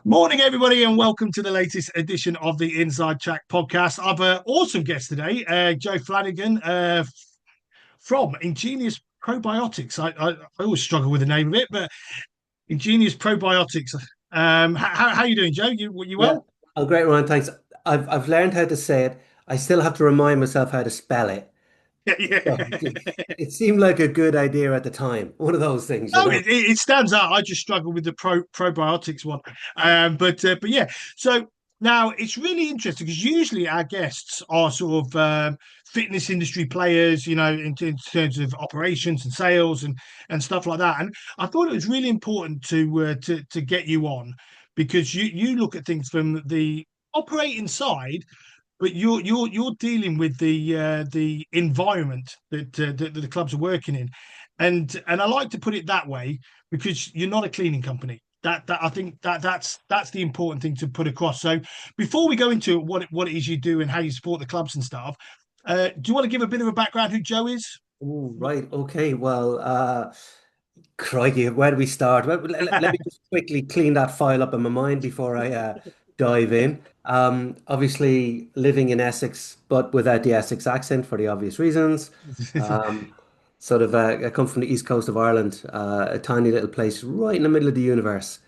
Morning, everybody, and welcome to the latest edition of the Inside Track podcast. I've an awesome guest today, Joe Flannigan from Ingenious Probiotics. I always struggle with the name of it, but Ingenious Probiotics. How you doing, Joe? You Yeah. well? Oh, great, Ryan. Thanks. I've learned how to say it. I still have to remind myself how to spell it. Yeah. So it seemed like a good idea at the time. One of those things, you No, know. it stands out. I just struggle with the probiotics one, but yeah. So now it's really interesting because usually our guests are sort of fitness industry players, in terms of operations and sales and stuff like that. And I thought it was really important to get you on because you look at things from the operating side, but you're dealing with the environment that the clubs are working in, and I like to put it that way because you're not a cleaning company. That I think that's the important thing to put across. So before we go into what it is you do and how you support the clubs and stuff, do you want to give a bit of a background who Joe is? Oh, right. Okay. Well, crikey, where do we start? Well, let me just quickly clean that file up in my mind before I dive in. Obviously, living in Essex, but without the Essex accent for the obvious reasons. Um, I come from the east coast of Ireland, a tiny little place right in the middle of the universe.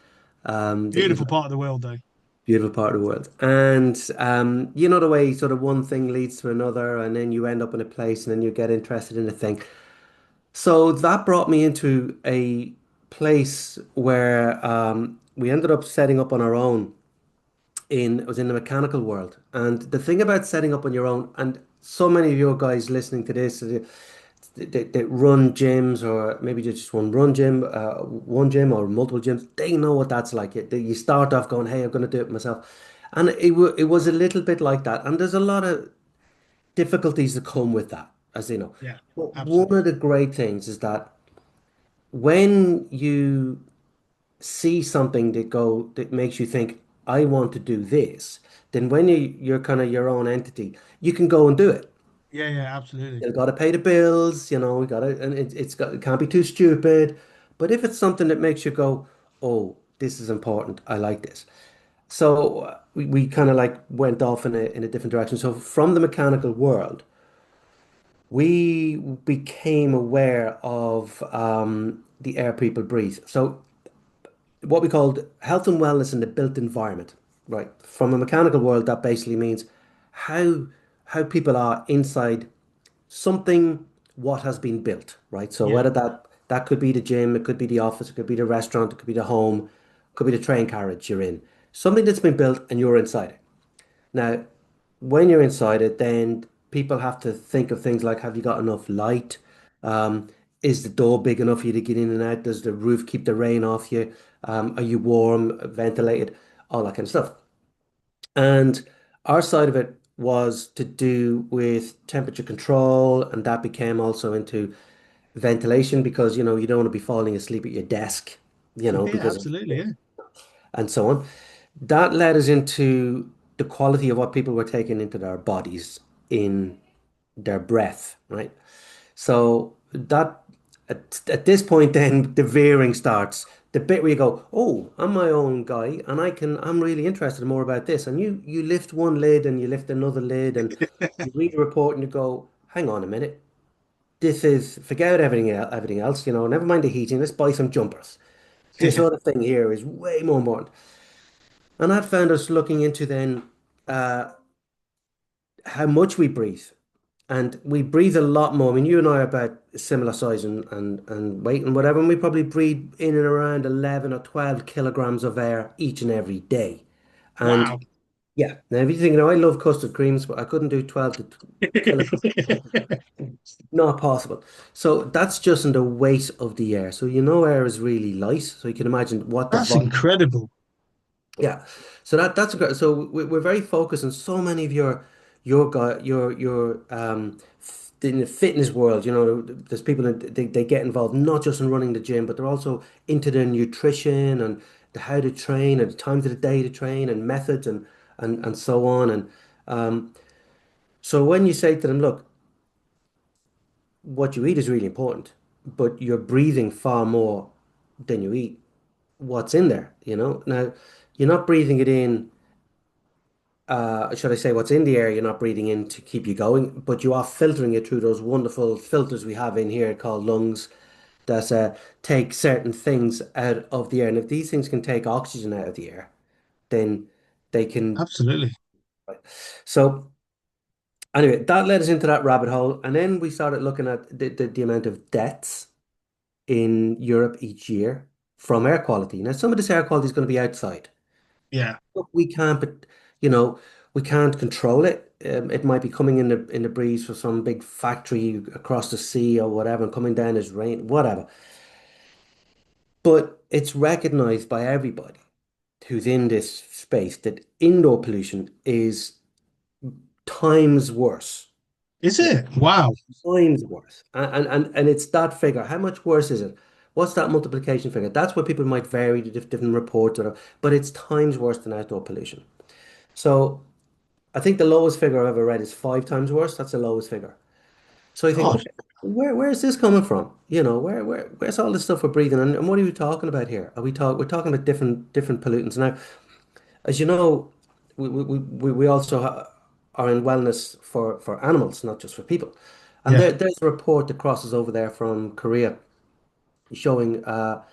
That you've Beautiful part of the world, though. Beautiful part of the world. And you know the way sort of one thing leads to another, and then you end up in a place, and then you get interested in a thing. So that brought me into a place where we ended up setting up on our own. It was in the mechanical world. And the thing about setting up on your own, and so many of your guys listening to this, they run gyms or maybe just one gym or multiple gyms. They know what that's like. You start off going, "Hey, I'm going to do it myself," and it was a little bit like that. And there's a lot of difficulties that come with that, as they know. Yeah, But one absolutely. of the great things is that when you see something that makes you think, I want to do this, then when you're kind of your own entity, you can go and do it. Yeah, absolutely. You got to pay the bills, we got to, and it can't be too stupid. But if it's something that makes you go, oh, this is important, I like this. So we kind of like went off in a different direction. So from the mechanical world, we became aware of the air people breathe. So what we called health and wellness in the built environment, right? From a mechanical world, that basically means how how people are inside something what has been built, right? So Yeah. whether that could be the gym, it could be the office, it could be the restaurant, it could be the home, it could be the train carriage you're in. Something that's been built and you're inside it. Now, when you're inside it, then people have to think of things like, have you got enough light? Um, is the door big enough for you to get in and out? Does the roof keep the rain off you? Are you warm, ventilated? All that kind of stuff. And our side of it was to do with temperature control, and that became also into ventilation because you don't want to be falling asleep at your desk, Yeah, because absolutely. Yeah. and so on. That led us into the quality of what people were taking into their bodies in their breath, right? So that at this point, then the veering starts. The bit where you go, oh, I'm my own guy, and I'm really interested more about this. And you lift one lid and you lift another lid, and you read the report and you go, hang on a minute, forget everything else, never mind the heating. Let's buy some jumpers. This Yeah. other thing here is way more important. And that found us looking into then uh, how much we breathe. And we breathe a lot more. I mean, you and I are about similar size and weight and whatever, and we probably breathe in and around 11 or 12 kilograms of air each and every day. And Wow. yeah, now if you think, I love custard creams, but I couldn't do 12 to kilograms. Not possible. So that's just in the weight of the air. So air is really light. So you can imagine what the That's volume. incredible. Yeah. So that's great. So we're very focused on so many of your guy your in the fitness world. There's people that they get involved not just in running the gym, but they're also into their nutrition and how to train and the times of the day to train and methods and so on. And so when you say to them, look, what you eat is really important, but you're breathing far more than you eat. What's in there. Now, you're not breathing it in, should I say what's in the air, you're not breathing in to keep you going, but you are filtering it through those wonderful filters we have in here called lungs that take certain things out of the air. And if these things can take oxygen out of the air, then they can. Absolutely. So anyway, that led us into that rabbit hole. And then we started looking at the amount of deaths in Europe each year from air quality. Now, some of this air quality is going to be outside. Yeah. We can't, but you know, we can't control it. It might be coming in the breeze from some big factory across the sea or whatever, and coming down as rain, whatever. But it's recognized by everybody who's in this space that indoor pollution is times worse. Is Like, it? Wow. times worse. And it's that figure. How much worse is it? What's that multiplication figure? That's where people might vary the different reports or whatever, but it's times worse than outdoor pollution. So I think the lowest figure I've ever read is 5 times worse. That's the lowest figure. So you think, God. okay, where's this coming from? You know, where's all this stuff we're breathing? And what are we talking about here? We're talking about different pollutants. Now, as you know, we also are in wellness for animals, not just for people. And Yeah. there's a report that crosses over there from Korea showing uh,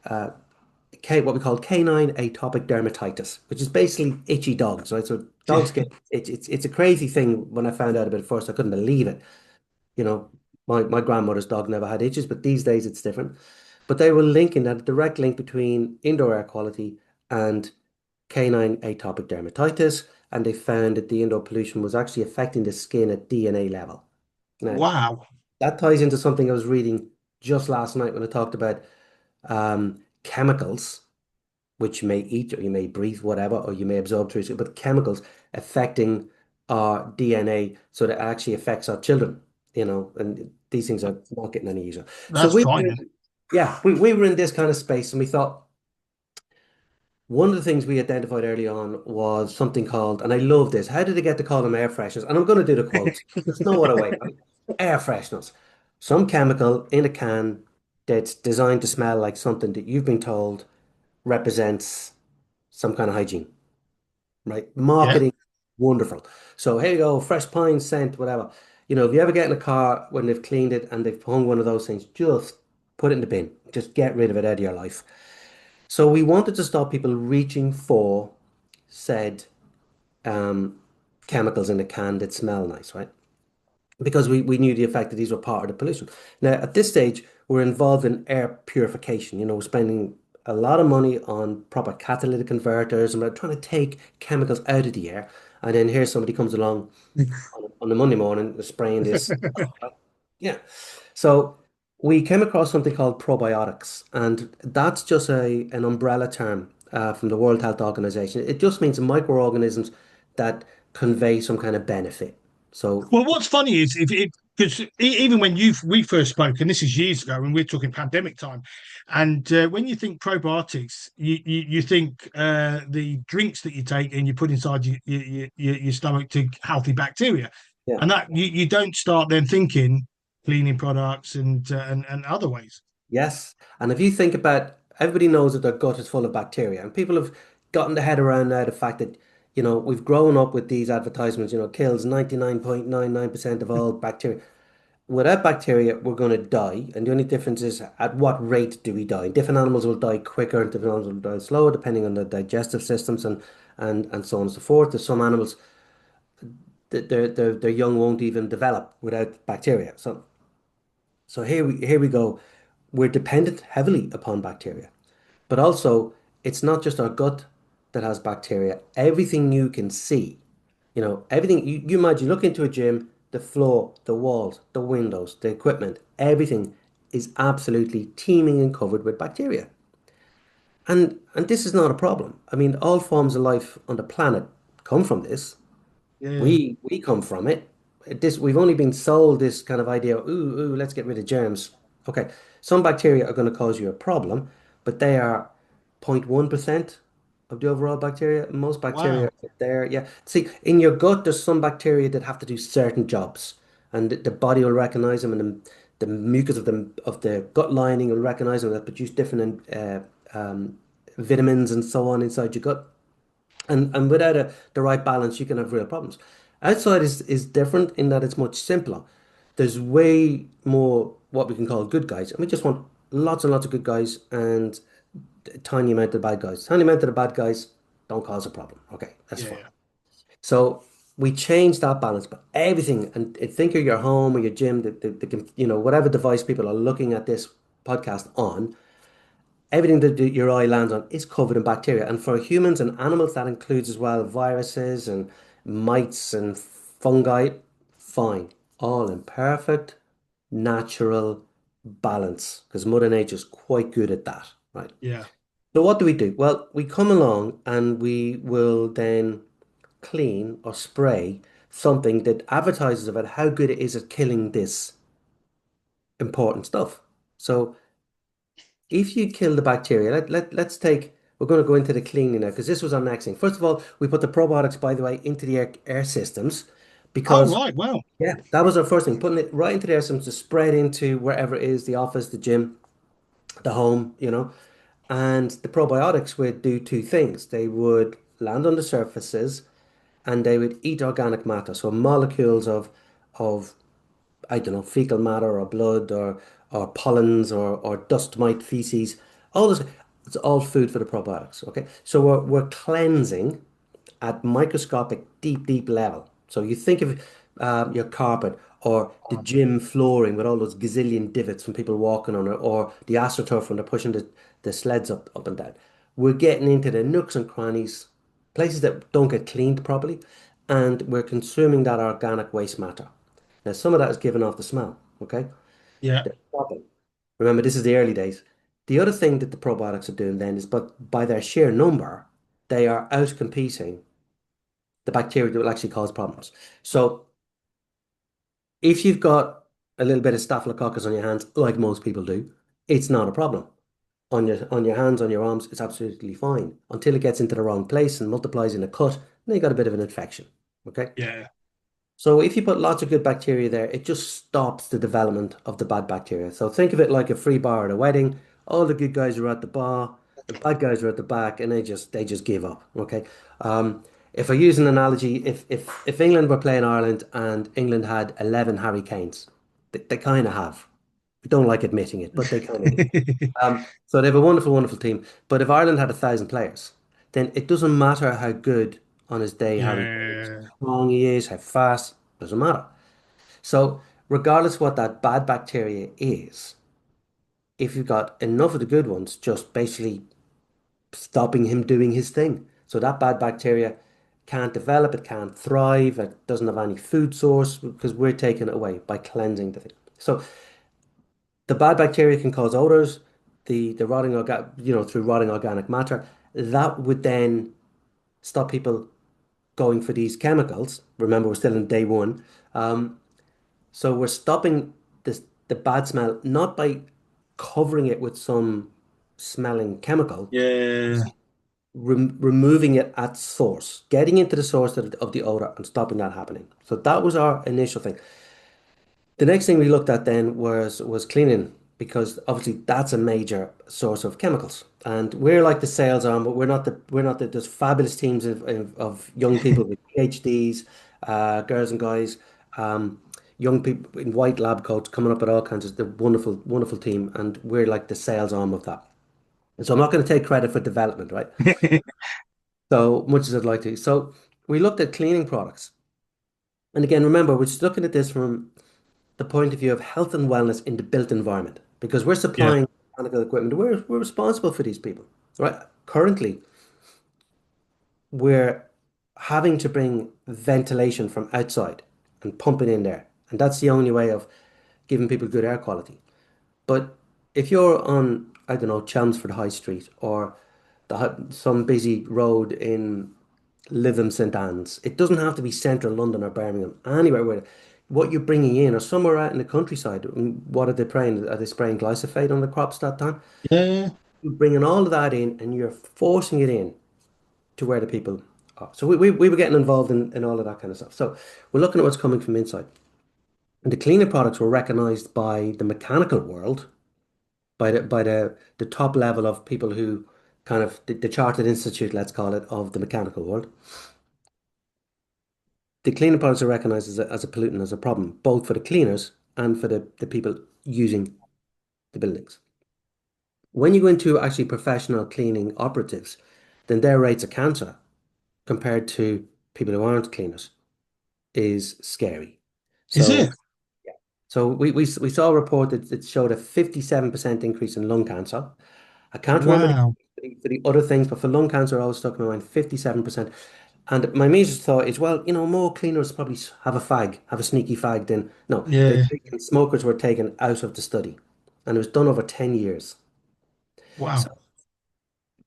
what we call canine atopic dermatitis, which is basically itchy dogs, right? So dogs get it's a crazy thing. When I found out about it first, I couldn't believe it. You know, my grandmother's dog never had itches, but these days it's different. But they were linking that a direct link between indoor air quality and canine atopic dermatitis, and they found that the indoor pollution was actually affecting the skin at DNA level. Now, Wow. that ties into something I was reading just last night when I talked about chemicals, which you may eat or you may breathe, whatever, or you may absorb through, but chemicals affecting our DNA so that it actually affects our children, and these things are not getting any easier. So That's frightening. we were in this kind of space and we thought, one of the things we identified early on was something called, and I love this. How did they get to call them air fresheners? And I'm going to do the quotes. There's no other way, right? Air fresheners. Some chemical in a can that's designed to smell like something that you've been told represents some kind of hygiene, right? Yeah. Marketing, wonderful. So here you go, fresh pine scent, whatever. If you ever get in a car when they've cleaned it and they've hung one of those things, just put it in the bin. Just get rid of it out of your life. So we wanted to stop people reaching for said um, chemicals in a can that smell nice, right? Because we knew the effect that these were part of the pollution. Now, at this stage, we're involved in air purification. We're spending a lot of money on proper catalytic converters and we're trying to take chemicals out of the air. And then here somebody comes along on a Monday morning spraying this. Yeah. So we came across something called probiotics, and that's just an umbrella term from the World Health Organization. It just means microorganisms that convey some kind of benefit. So Well, what's funny is if it because even when we first spoke, and this is years ago, and we're talking pandemic time, and when you think probiotics, you think the drinks that you take and you put inside your stomach to healthy bacteria, yeah. and that you don't start then thinking cleaning products and other ways. Yes. And if you think about, everybody knows that their gut is full of bacteria, and people have gotten their head around now the fact that, we've grown up with these advertisements, kills 99.99% of all bacteria. Without bacteria, we're going to die, and the only difference is at what rate do we die. Different animals will die quicker, and different animals will die slower, depending on their digestive systems and so on and so forth. There's some animals that their young won't even develop without bacteria. So here we go. We're dependent heavily upon bacteria, but also it's not just our gut that has bacteria. Everything you can see, everything you imagine, look into a gym, the floor, the walls, the windows, the equipment, everything is absolutely teeming and covered with bacteria. And this is not a problem. I mean, all forms of life on the planet come from this. Yeah. We come from it. This we've only been sold this kind of idea. Ooh, let's get rid of germs. Okay, some bacteria are going to cause you a problem, but they are 0.1% of the overall bacteria. Most bacteria Wow. are there. Yeah. See, in your gut, there's some bacteria that have to do certain jobs, and the body will recognize them, and the mucus of the gut lining will recognize them that produce different vitamins and so on inside your gut. And without the right balance, you can have real problems. Outside is different in that it's much simpler. There's way more what we can call good guys, and we just want lots and lots of good guys and a tiny amount of bad guys. Tiny amount of the bad guys don't cause a problem. Okay, that's fine. Yeah, So we change that balance, but everything, and think of your home or your gym, whatever device people are looking at this podcast on, everything that your eye lands on is covered in bacteria. And for humans and animals, that includes as well viruses and mites and fungi. Fine. All in perfect, natural balance, because Mother Nature is quite good at that, right? yeah. So what do we do? Well, we come along and we will then clean or spray something that advertises about how good it is at killing this important stuff. So if you kill the bacteria, let's take, we're going to go into the cleaning now because this was our next thing. First of all, we put the probiotics, by the way, into the air systems Oh, because, right. Well, yeah, that was our first thing, putting it right into the air systems to spread into wherever it is, the office, the gym, the home, And the probiotics would do two things. They would land on the surfaces and they would eat organic matter, so molecules of I don't know, fecal matter or blood or pollens or dust mite feces, all this, it's all food for the probiotics. Okay. So we're cleansing at microscopic, deep, deep level. So you think of your carpet or the gym flooring with all those gazillion divots from people walking on it, or the astroturf when they're pushing the sleds up and down. We're getting into the nooks and crannies, places that don't get cleaned properly, and we're consuming that organic waste matter. Now, some of that is given off the smell, okay? yeah, The problem. Remember, this is the early days. The other thing that the probiotics are doing then is, but by their sheer number, they are outcompeting the bacteria that will actually cause problems. So if you've got a little bit of staphylococcus on your hands, like most people do, it's not a problem. On your hands, on your arms, it's absolutely fine until it gets into the wrong place and multiplies in a cut, then you got a bit of an infection. Okay. yeah, So if you put lots of good bacteria there, it just stops the development of the bad bacteria. So think of it like a free bar at a wedding. All the good guys are at the bar, the bad guys are at the back, and they just give up. Okay. If I use an analogy, if England were playing Ireland and England had 11 Harry Kanes, they kind of have. We don't like admitting it, but they kind of do. So they have a wonderful, wonderful team. But if Ireland had 1,000 players, then it doesn't matter how good on his day Harry Kane is, yeah, how strong he is, how fast, doesn't matter. So regardless what that bad bacteria is, if you've got enough of the good ones, just basically stopping him doing his thing. So that bad bacteria can't develop, it can't thrive, it doesn't have any food source because we're taking it away by cleansing the thing. So the bad bacteria can cause odors, the rotting through rotting organic matter. That would then stop people going for these chemicals. Remember, we're still in day one. So we're stopping the bad smell not by covering it with some smelling chemical, yeah. removing it at source, getting into the source of the odor and stopping that happening. So that was our initial thing. The next thing we looked at then was cleaning because obviously that's a major source of chemicals. And we're like the sales arm, but we're not the there's fabulous teams of young people with PhDs, girls and guys, um, young people in white lab coats coming up with all kinds of the wonderful, wonderful team, and we're like the sales arm of that. And so I'm not going to take credit for development, right? So much as I'd like to. So we looked at cleaning products. And again, remember, we're just looking at this from the point of view of health and wellness in the built environment because we're Yeah, supplying mechanical equipment. We're responsible for these people, right? Currently, we're having to bring ventilation from outside and pump it in there. And that's the only way of giving people good air quality. But if you're on, I don't know, Chelmsford High Street or some busy road in Lytham St Anne's, it doesn't have to be central London or Birmingham, anywhere where what you're bringing in or somewhere out in the countryside. What are they spraying? Are they spraying glyphosate on the crops that time? yeah, You're bringing all of that in and you're forcing it in to where the people are. So we were getting involved in all of that kind of stuff. So we're looking at what's coming from inside. And the cleaning products were recognized by the mechanical world, by the top level of people who kind of the chartered institute, let's call it, of the mechanical world. The cleaning products are recognized as a pollutant, as a problem, both for the cleaners and for the people using the buildings. When you go into actually professional cleaning operatives, then their rates of cancer compared to people who aren't cleaners is scary. Is So, it? yeah. So we saw a report that showed a 57% increase in lung cancer. I can't remember Wow. for the other things, but for lung cancer, I was stuck in my mind 57%. And my immediate thought is, well, more cleaners probably have a fag, have a sneaky fag. Then no, Yeah. smokers were taken out of the study, and it was done over 10 years. So, Wow.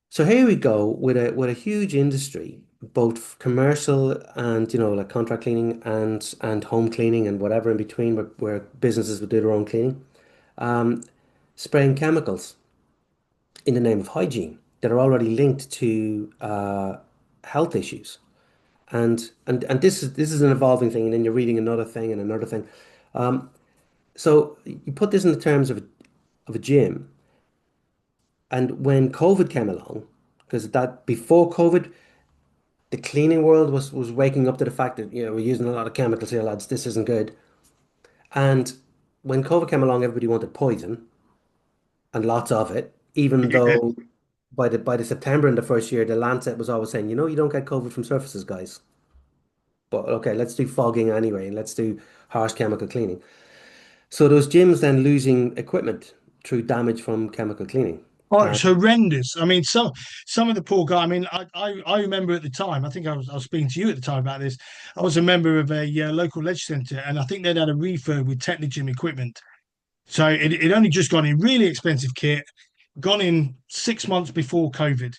so here we go with a huge industry, both commercial and like contract cleaning and home cleaning and whatever in between, where businesses would do their own cleaning, um, spraying chemicals in the name of hygiene that are already linked to health issues. And this is an evolving thing, and then you're reading another thing and another thing. So you put this in the terms of a gym, and when COVID came along, because that before COVID, the cleaning world was waking up to the fact that we're using a lot of chemicals here, lads. This isn't good. And when COVID came along, everybody wanted poison and lots of it, even Yeah. though by the September in the first year, the Lancet was always saying, you don't get COVID from surfaces, guys. But okay, let's do fogging anyway, and let's do harsh chemical cleaning. So those gyms then losing equipment through damage from chemical cleaning. Oh, And it's horrendous. I mean, some of the poor guy. I mean, I remember at the time. I think I was speaking to you at the time about this. I was a member of a local leisure centre, and I think they'd had a refurb with Technogym equipment. So it only just gone in really expensive kit, gone in 6 months before COVID.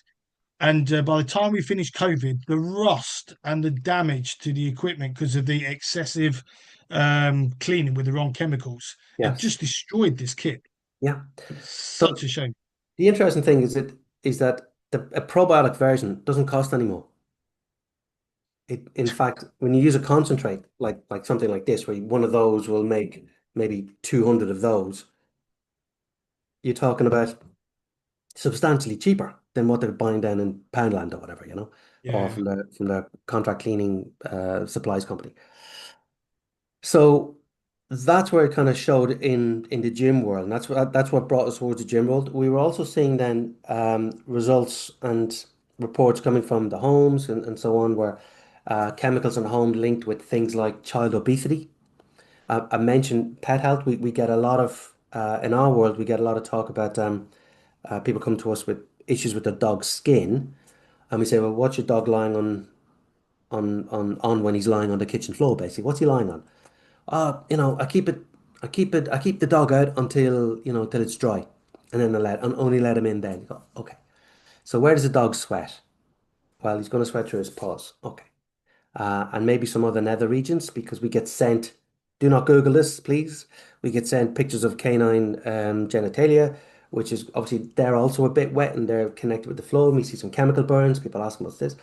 And by the time we finished COVID, the rust and the damage to the equipment because of the excessive cleaning with the wrong chemicals had yes, just destroyed this kit. yeah. It's So such a shame. the interesting thing is that a probiotic version doesn't cost anymore. In fact, when you use a concentrate like something like this, where one of those will make maybe 200 of those, you're talking about substantially cheaper than what they're buying down in Poundland or whatever, or Yeah, from the contract cleaning supplies company. So that's where it kind of showed in the gym world, and that's what brought us towards the gym world. We were also seeing then results and reports coming from the homes and so on, where chemicals in the home linked with things like child obesity. I mentioned pet health. We get a lot of in our world we get a lot of talk about people come to us with issues with their dog's skin, and we say, well, what's your dog lying on when he's lying on the kitchen floor, basically? What's he lying on? I keep the dog out till it's dry, and then and only let him in then. You go, okay. So where does the dog sweat? Well, he's going to sweat through his paws. Okay. And maybe some other nether regions because we get sent, do not Google this, please. We get sent pictures of canine genitalia, which is obviously they're also a bit wet and they're connected with the flow. And we see some chemical burns. People ask him what's this.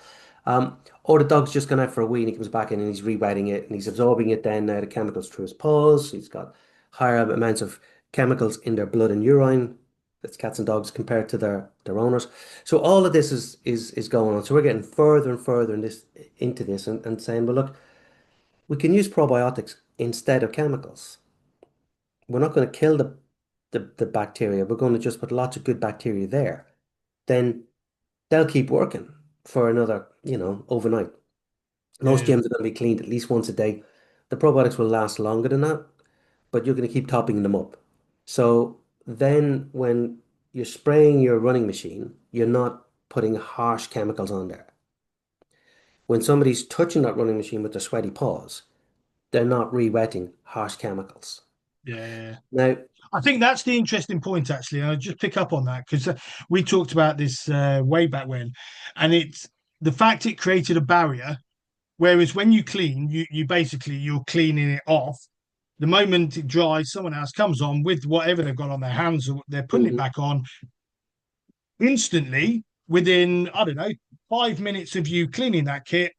Or the dog's just gone out for a wee and he comes back in and he's re-wetting it and he's absorbing it then the chemicals through his paws. He's got higher amounts of chemicals in their blood and urine. That's cats and dogs compared to their owners. So all of this is going on. So we're getting further and further into this and saying, well, look, we can use probiotics instead of chemicals. We're not going to kill the bacteria. We're going to just put lots of good bacteria there. Then they'll keep working for another, overnight. Most yeah, gyms are going to be cleaned at least once a day. The probiotics will last longer than that, but you're going to keep topping them up. So then when you're spraying your running machine, you're not putting harsh chemicals on there. When somebody's touching that running machine with their sweaty paws, they're not re-wetting harsh chemicals. yeah. Now, I think that's the interesting point, actually. And I'll just pick up on that because we talked about this way back when, and it's the fact it created a barrier. Whereas when you clean, you basically you're cleaning it off. The moment it dries, someone else comes on with whatever they've got on their hands, or they're putting it mhm, back on instantly. Within I don't know 5 minutes of you cleaning that kit,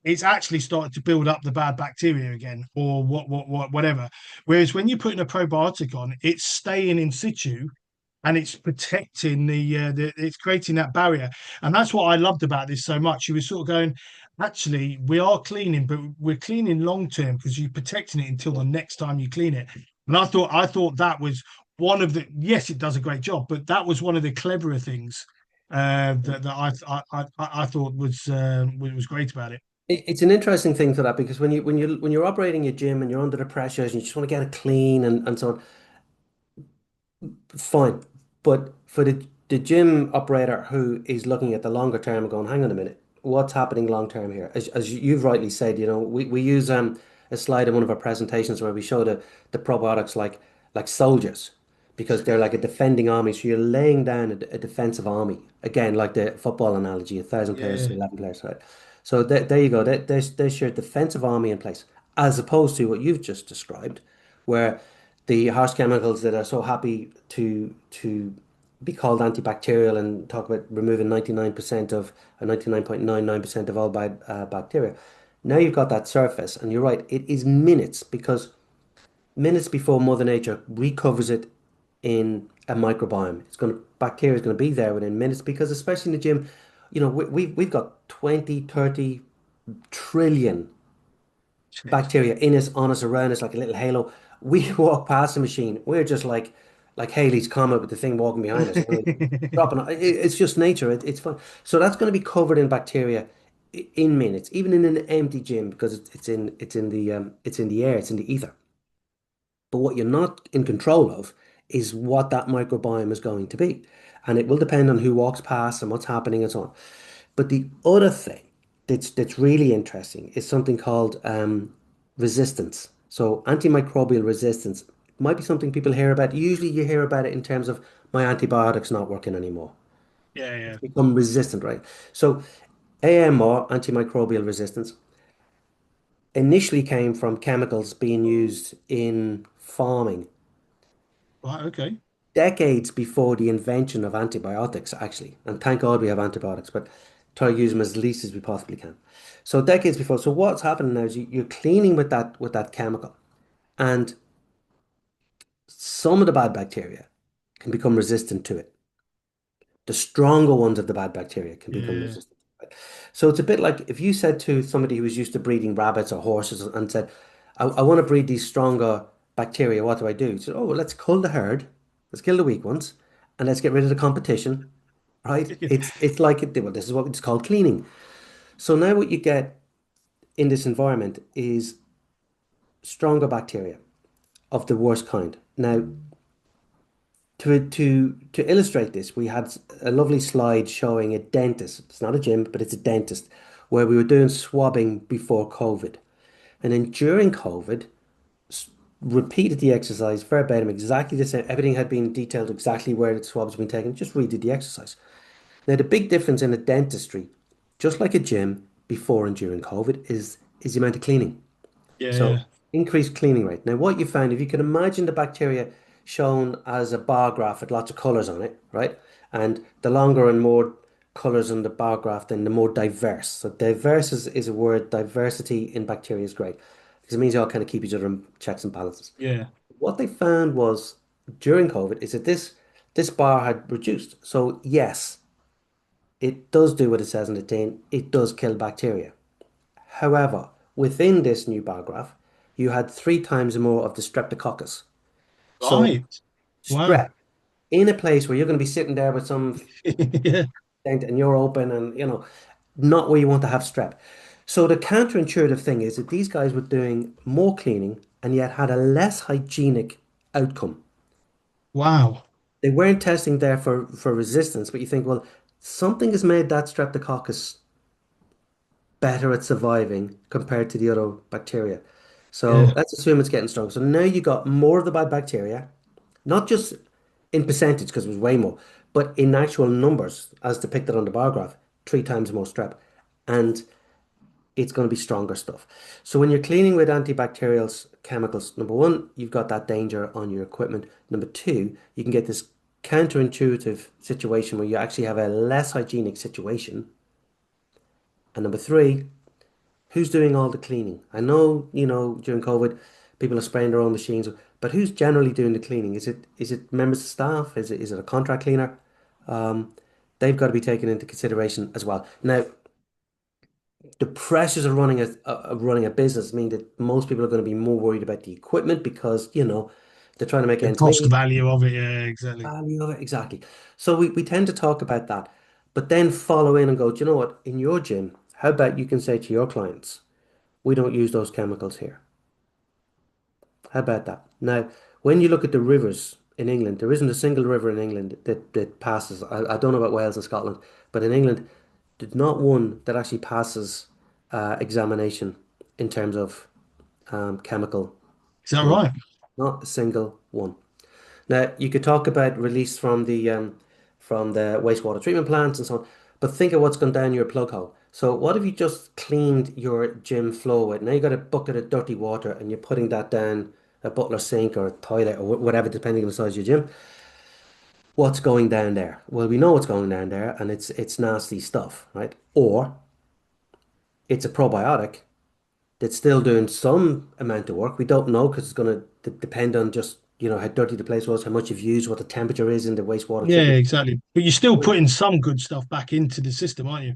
it's actually started to build up the bad bacteria again, or whatever. Whereas when you're putting a probiotic on, it's staying in situ and it's protecting it's creating that barrier. And that's what I loved about this so much. You were sort of going, actually, we are cleaning, but we're cleaning long term because you're protecting it until the next time you clean it. And I thought that was one of the, yes, it does a great job, but that was one of the cleverer things that I thought was great about it. It's an interesting thing for that because when you're operating your gym and you're under the pressures and you just want to get it clean and so on, fine. But for the gym operator who is looking at the longer term and going, hang on a minute, what's happening long term here? As you've rightly said, we use a slide in one of our presentations where we show the probiotics like soldiers because they're like a defending army. So you're laying down a defensive army. Again, like the football analogy, 1,000 players Yeah, to 11 players, right? So there you go. There's your defensive army in place, as opposed to what you've just described, where the harsh chemicals that are so happy to be called antibacterial and talk about removing 99% of or 99.99% of all bad bacteria. Now you've got that surface, and you're right, it is minutes because minutes before Mother Nature recovers it in a microbiome. Bacteria is going to be there within minutes because especially in the gym, we've got 20, 30 trillion bacteria in us, on us, around us, like a little halo. We walk past the machine, we're just like Haley's Comet with the thing walking behind us. Dropping. It's just nature. It's fun. So that's going to be covered in bacteria in minutes, even in an empty gym because it's in the air, it's in the ether. But what you're not in control of is what that microbiome is going to be, and it will depend on who walks past and what's happening and so on. But the other thing that's really interesting is something called resistance. So antimicrobial resistance might be something people hear about. Usually you hear about it in terms of my antibiotics not working anymore. yeah, It's yeah. become resistant, right? So AMR, antimicrobial resistance, initially came from chemicals being used in farming Right, okay. decades before the invention of antibiotics, actually. And thank God we have antibiotics, but try to use them as least as we possibly can. So decades before. So what's happening now is you're cleaning with that chemical, and some of the bad bacteria can become resistant to it. The stronger ones of the bad bacteria can become Yeah. resistant. So it's a bit like if you said to somebody who was used to breeding rabbits or horses and said, I want to breed these stronger bacteria, what do I do? He said, oh, well, let's cull the herd, let's kill the weak ones, and let's get rid of the competition, right? It's like, well, this is what it's called cleaning. So now what you get in this environment is stronger bacteria of the worst kind. Now, to illustrate this, we had a lovely slide showing a dentist. It's not a gym, but it's a dentist, where we were doing swabbing before COVID. And then during COVID, repeated the exercise verbatim, exactly the same. Everything had been detailed exactly where the swabs had been taken. Just redid the exercise. Now, the big difference in a dentistry, just like a gym before and during COVID, is the amount of cleaning. So Yeah, increased cleaning rate. Now, what you found, if you can imagine the bacteria shown as a bar graph with lots of colors on it, right? And the longer and more colors on the bar graph, then the more diverse. So diverse is a word. Diversity in bacteria is great because it means you all kind of keep each other in checks and balances. yeah, What they found was during COVID is that this bar had reduced. So yes, it does do what it says in the tin. It does kill bacteria. However, within this new bar graph, you had 3 times more of the streptococcus. So right. Wow. strep in a place where you're going to be sitting there with some Yeah, dent and you're open and not where you want to have strep. So the counterintuitive thing is that these guys were doing more cleaning and yet had a less hygienic outcome. wow. They weren't testing there for resistance, but you think, well, something has made that streptococcus better at surviving compared to the other bacteria. So Yeah, let's assume it's getting strong. So now you got more of the bad bacteria, not just in percentage because it was way more, but in actual numbers as depicted on the bar graph, 3 times more strep. And it's going to be stronger stuff. So when you're cleaning with antibacterial chemicals, number one, you've got that danger on your equipment. Number two, you can get this counterintuitive situation where you actually have a less hygienic situation. And number three, who's doing all the cleaning? I know, during COVID, people are spraying their own machines, But who's generally doing the cleaning? Is it members of staff? Is it a contract cleaner? Um, they've got to be taken into consideration as well. Now, the pressures of running a business mean that most people are going to be more worried about the equipment because, they're trying to make The ends cost meet. value of it, yeah, exactly. Value of it, exactly. So we tend to talk about that, but then follow in and go, do you know what? In your gym, how about you can say to your clients, we don't use those chemicals here. How about that? Now, when you look at the rivers in England, there isn't a single river in England that passes. I don't know about Wales and Scotland, but in England, there's not one that actually passes examination in terms of chemical Is that release. right? Not a single one. Now, you could talk about release from the wastewater treatment plants and so on, but think of what's gone down your plug hole. So what if you just cleaned your gym floor with? Now you got a bucket of dirty water and you're putting that down a butler sink or a toilet or whatever, depending on the size of your gym. What's going down there? Well, we know what's going down there, and it's nasty stuff, right? Or it's a probiotic that's still doing some amount of work. We don't know because it's going to depend on just, how dirty the place was, how much you've used, what the temperature is in the wastewater Yeah, treatment. exactly. But you're still putting some good stuff back into the system, aren't you?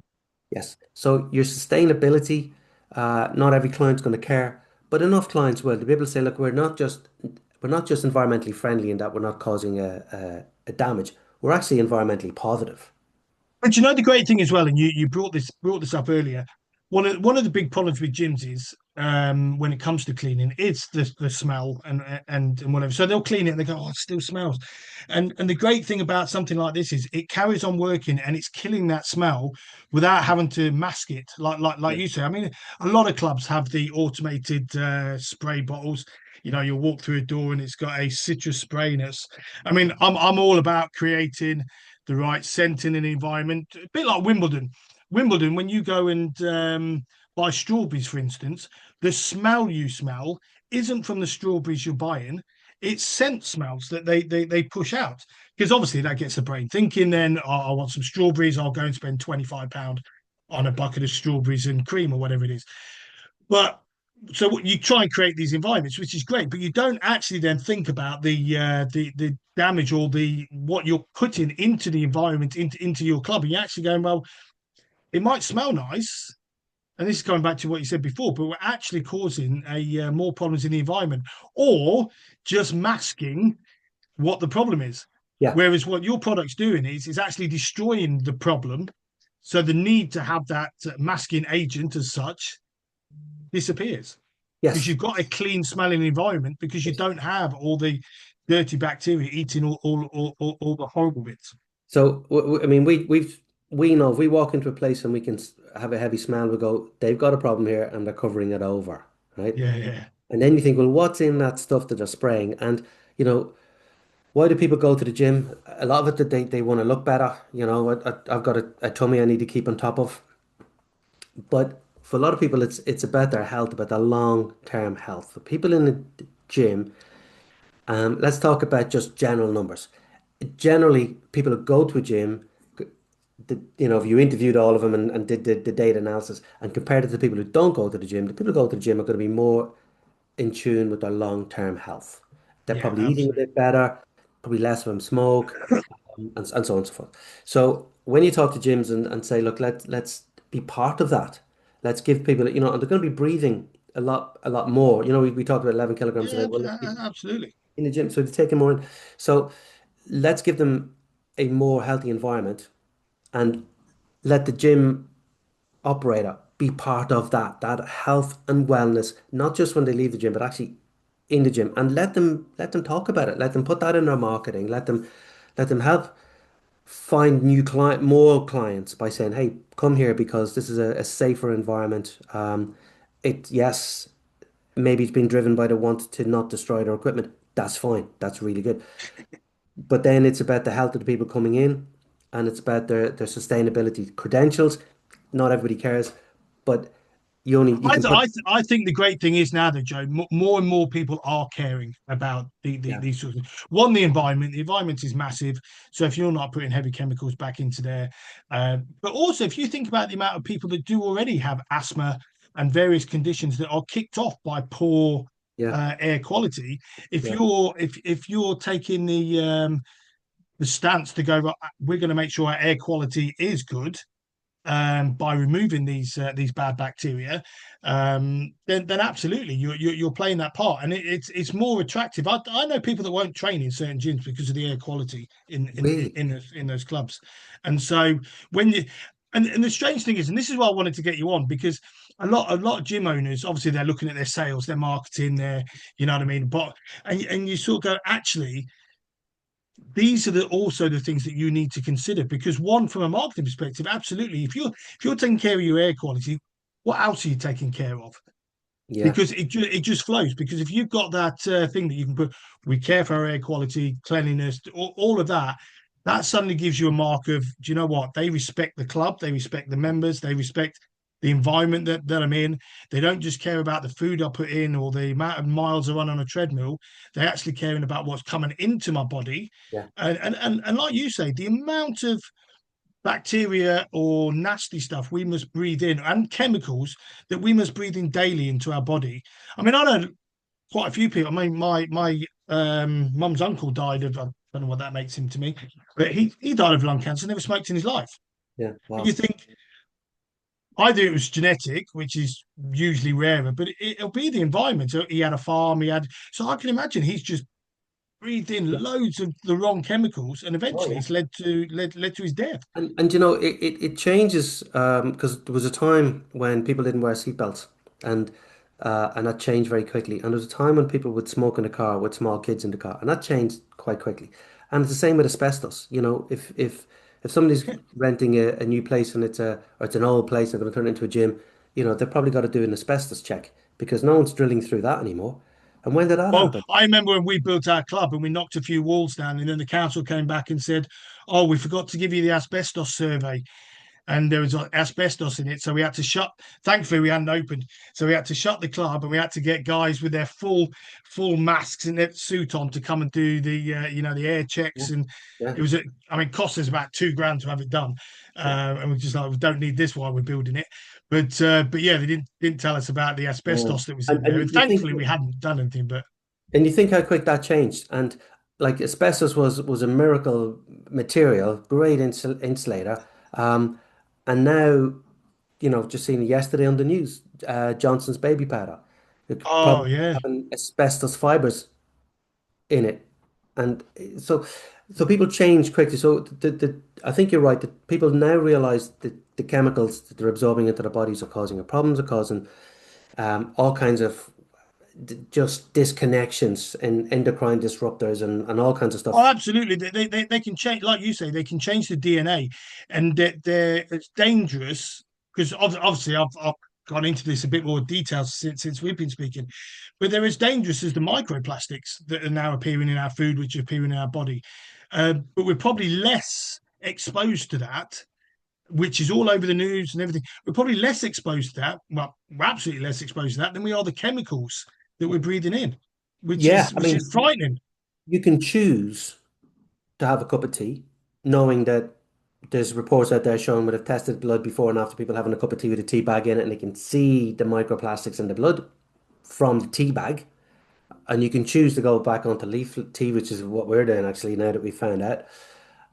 Yes. So your sustainability, not every client's going to care, but enough clients will to be able to say, look, we're not just environmentally friendly in that we're not causing a damage. We're actually environmentally positive. But you know the great thing as well, and you brought this up earlier. One of the big problems with gyms is when it comes to cleaning, it's the smell and whatever. So they'll clean it and they go, oh, it still smells. And the great thing about something like this is it carries on working and it's killing that smell without having to mask it, like Yeah. you say. I mean, a lot of clubs have the automated spray bottles. You'll walk through a door and it's got a citrus spray in it. I mean, I'm all about creating the right scent in an environment, a bit like Wimbledon. Wimbledon, when you go and buy strawberries, for instance, the smell you smell isn't from the strawberries you're buying. It's scent smells that they push out because obviously that gets the brain thinking. Then oh, I want some strawberries. I'll go and spend £25 on a bucket of strawberries and cream or whatever it is. But so you try and create these environments, which is great, but you don't actually then think about the damage or the what you're putting into the environment into your club. And you're actually going, well, it might smell nice, and this is going back to what you said before, but we're actually causing a more problems in the environment, or just masking what the problem is. Yeah. Whereas what your product's doing is actually destroying the problem. So the need to have that masking agent as such disappears because Yes. you've got a clean smelling environment because you Yes. don't have all the dirty bacteria eating all the horrible bits. So I mean, we know if we walk into a place and we can have a heavy smell, we go, they've got a problem here and they're covering it over, right? Yeah, yeah. And then you think, well, what's in that stuff that they're spraying? And you know, why do people go to the gym? A lot of it that they want to look better. I've got a tummy I need to keep on top of. But for a lot of people, it's about their health, about their long-term health. For people in the gym, let's talk about just general numbers. Generally, people who go to a gym, if you interviewed all of them and did the data analysis and compared it to the people who don't go to the gym, the people who go to the gym are going to be more in tune with their long-term health. They're Yeah, probably eating a absolutely. bit better, probably less of them smoke, and so on and so forth. So when you talk to gyms and say, look, let's be part of that. Let's give people, and they're going to be breathing a lot more. We talked about 11 kilograms a Yeah, day. Well, absolutely. in the gym, so they're taking more in. So let's give them a more healthy environment and let the gym operator be part of that health and wellness, not just when they leave the gym, but actually in the gym, and let them talk about it. Let them put that in their marketing. Let them help find more clients by saying, "Hey, come here because this is a safer environment." Yes, maybe it's been driven by the want to not destroy their equipment. That's fine. That's really good. But then it's about the health of the people coming in, and it's about their sustainability credentials. Not everybody cares, but you I, can th- put. I, th- I think the great thing is now that Joe, more and more people are caring about Yeah. these sorts of one, the environment. The environment is massive. So if you're not putting heavy chemicals back into there, but also if you think about the amount of people that do already have asthma and various conditions that are kicked off by poor Yeah. air quality, Yeah. if you're taking the stance to go, "Right, we're going to make sure our air quality is good by removing these bad bacteria, then absolutely you're playing that part, and it's more attractive. I know people that won't train in certain gyms because of the air quality Really? in those clubs, and so when you and the strange thing is, and this is why I wanted to get you on, because a lot of gym owners, obviously they're looking at their sales, their marketing, their, you know what I mean, but and you sort of go, actually these are also the things that you need to consider, because one, from a marketing perspective, absolutely, if you're taking care of your air quality, what else are you taking care of? Yeah. Because it just flows. Because if you've got that thing that you can put, we care for our air quality, cleanliness, all of that, that suddenly gives you a mark of, do you know what? They respect the club, they respect the members, they respect the environment that I'm in. They don't just care about the food I put in or the amount of miles I run on a treadmill. They're actually caring about what's coming into my body. Yeah. And like you say, the amount of bacteria or nasty stuff we must breathe in, and chemicals that we must breathe in daily into our body. I mean, I know quite a few people. I mean, my mum's uncle died of, I don't know what that makes him to me, but he died of lung cancer, never smoked in his life. Yeah. And you Wow. think either it was genetic, which is usually rarer, but it'll be the environment. So he had a farm, so I can imagine he's just breathed Yeah. in loads of the wrong chemicals, and Oh, eventually yeah. it's led to his death. And you know, it changes because there was a time when people didn't wear seatbelts, and and that changed very quickly. And there was a time when people would smoke in the car with small kids in the car, and that changed quite quickly. And it's the same with asbestos. You know, if somebody's renting a new place and it's an old place and they're going to turn it into a gym, you know, they've probably got to do an asbestos check because no one's drilling through that anymore. And when did that Well, happen? I remember when we built our club and we knocked a few walls down, and then the council came back and said, "Oh, we forgot to give you the asbestos survey," and there was asbestos in it, so we had to shut. Thankfully, we hadn't opened, so we had to shut the club, and we had to get guys with their full masks and their suit on to come and do the air Yeah. checks, and Yeah. it was, I mean, cost us about $2,000 to have it done, Yeah. and we're just like, we don't need this while we're building it, but yeah, they didn't tell us about the Yeah. asbestos that was in And there, and you think thankfully we hadn't done anything, but. And you think how quick that changed. And like asbestos was a miracle material, great insulator. And now, you know, just seen yesterday on the news, Johnson's baby powder, it Oh probably yeah. having asbestos fibers in it. And so people change quickly. So I think you're right that people now realize that the chemicals that they're absorbing into their bodies are causing a problems, are causing all kinds of just disconnections and endocrine disruptors and all kinds of Oh, stuff. absolutely. They can change, like you say, they can change the DNA, and it's dangerous because obviously I've gone into this a bit more detail since we've been speaking, but they're as dangerous as the microplastics that are now appearing in our food, which are appearing in our body. But we're probably less exposed to that, which is all over the news and everything. We're probably less exposed to that. Well, we're absolutely less exposed to that than we are the chemicals that we're breathing in, which Yeah, is I which is mean, frightening. you can choose to have a cup of tea, knowing that there's reports out there showing would have tested blood before and after people having a cup of tea with a tea bag in it, and they can see the microplastics in the blood from the tea bag. And you can choose to go back onto leaf tea, which is what we're doing actually now that we found out.